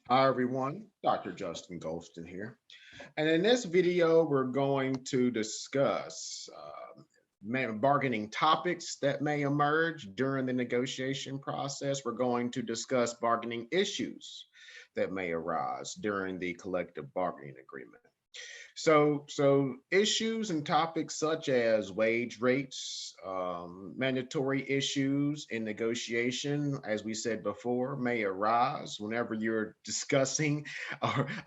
Hi everyone, Dr. Justin Golston here. And in this video, we're going to discuss bargaining topics that may emerge during the negotiation process. We're going to discuss bargaining issues that may arise during the collective bargaining agreement. So issues and topics such as wage rates, mandatory issues in negotiation, as we said before, may arise whenever you're discussing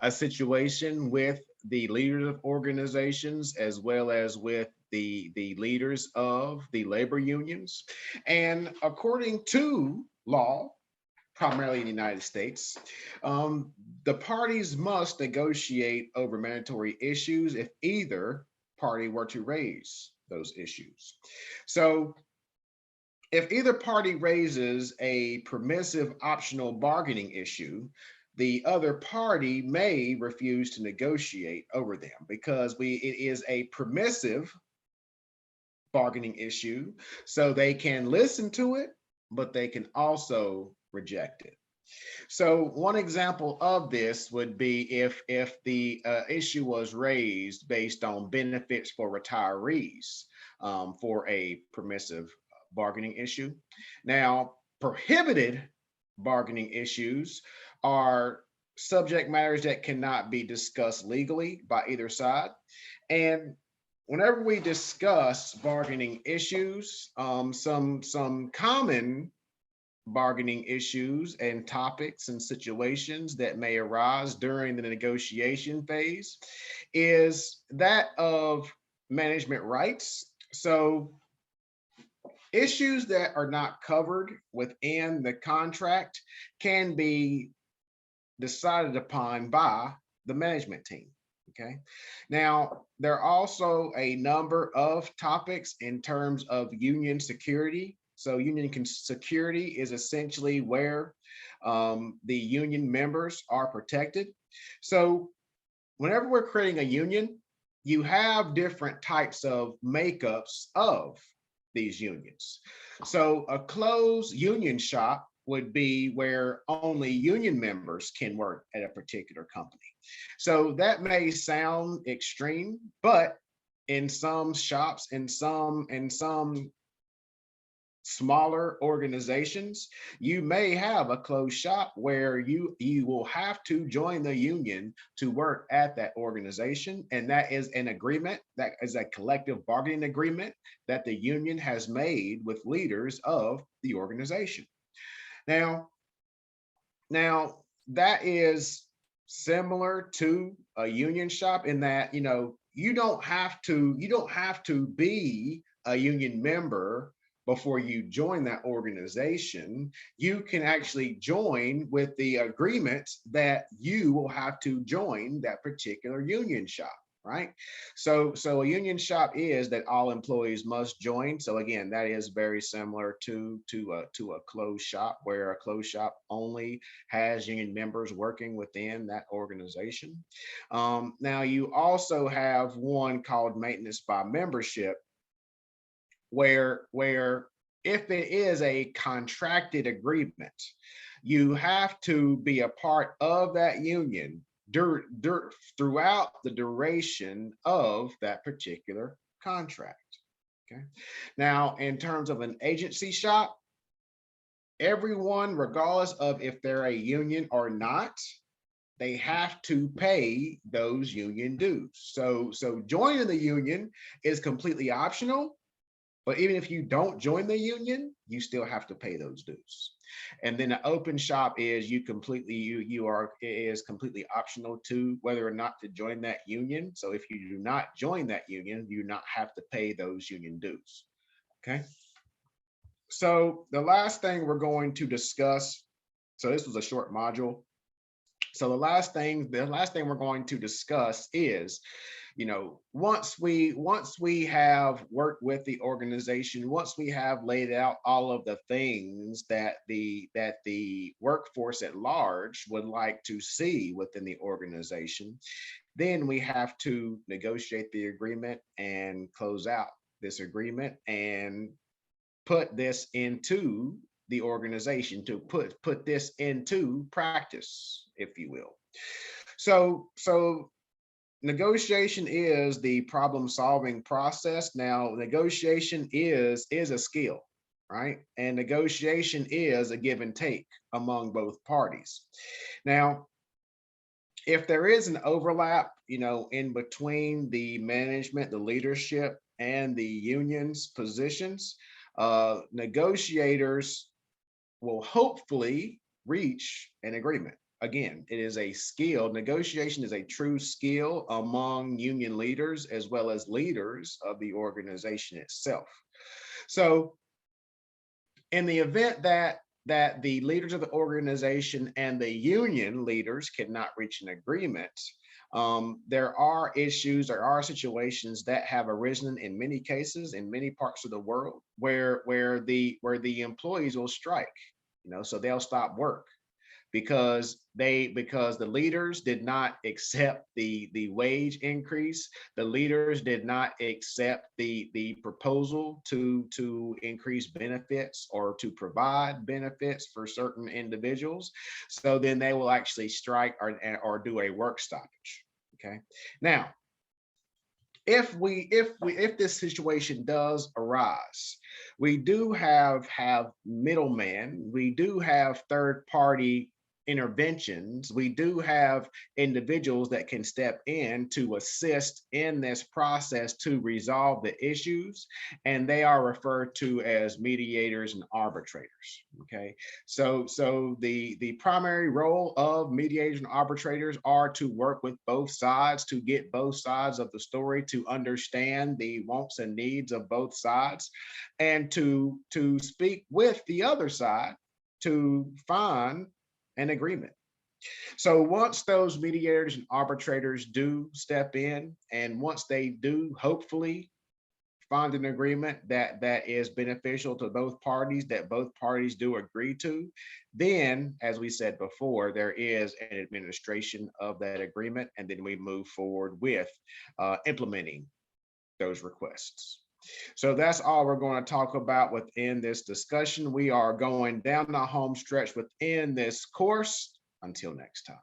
a situation with the leaders of organizations as well as with the leaders of the labor unions. And according to law, primarily in the United States, um, the parties must negotiate over mandatory issues if either party were to raise those issues. So, if either party raises a permissive optional bargaining issue, the other party may refuse to negotiate over them because it is a permissive bargaining issue. So they can listen to it, but they can also reject it. So one example of this would be if the issue was raised based on benefits for retirees for a permissive bargaining issue. Now, prohibited bargaining issues are subject matters that cannot be discussed legally by either side. And whenever we discuss bargaining issues, some common bargaining issues and topics and situations that may arise during the negotiation phase is that of management rights. So, issues that are not covered within the contract can be decided upon by the management team. Okay. Now, there are also a number of topics in terms of union security. So, security is essentially where the union members are protected. So, whenever we're creating a union, you have different types of makeups of these unions. So a closed union shop would be where only union members can work at a particular company. So that may sound extreme, but in some shops, in some smaller organizations, you may have a closed shop where you will have to join the union to work at that organization, and that is an agreement, that is a collective bargaining agreement that the union has made with leaders of the organization. Now now that is similar to a union shop in that you don't have to be a union member before you join that organization. You can actually join with the agreement that you will have to join that particular union shop, right? So a union shop is that all employees must join. So again, that is very similar to a closed shop, where a closed shop only has union members working within that organization. Now you also have one called maintenance by membership, where if it is a contracted agreement, you have to be a part of that union throughout the duration of that particular contract. Okay. Now, in terms of an agency shop, everyone, regardless of if they're a union or not, they have to pay those union dues. So joining the union is completely optional, but even if you don't join the union, you still have to pay those dues. And then the open shop is you are it is completely optional to whether or not to join that union. So if you do not join that union, you do not have to pay those union dues. Okay. So the last thing we're going to discuss, so this was a short module. So the last thing we're going to discuss is, once we have worked with the organization, once we have laid out all of the things that the workforce at large would like to see within the organization, then we have to negotiate the agreement and close out this agreement and put this into the organization to put this into practice, if you will. So negotiation is the problem solving process. Now, negotiation is a skill, right? And negotiation is a give and take among both parties. Now, if there is an overlap, in between the management, the leadership, and the union's positions, negotiators will hopefully reach an agreement. Again, it is a skill. Negotiation is a true skill among union leaders as well as leaders of the organization itself. So in the event that the leaders of the organization and the union leaders cannot reach an agreement, there are issues, there are situations that have arisen in many cases in many parts of the world where the employees will strike, so they'll stop work because the leaders did not accept the wage increase. The leaders did not accept the proposal to increase benefits or to provide benefits for certain individuals. So then they will actually strike or do a work stoppage. Okay. Now, if this situation does arise, we do have middlemen, we do have third party interventions, we do have individuals that can step in to assist in this process to resolve the issues, and they are referred to as mediators and arbitrators. Okay, so the primary role of mediators and arbitrators are to work with both sides, to get both sides of the story, to understand the wants and needs of both sides, and to speak with the other side to find an agreement. So once those mediators and arbitrators do step in, and once they do hopefully find an agreement that is beneficial to both parties, that both parties do agree to, then, as we said before, there is an administration of that agreement, and then we move forward with implementing those requests. So that's all we're going to talk about within this discussion. We are going down the home stretch within this course. Until next time.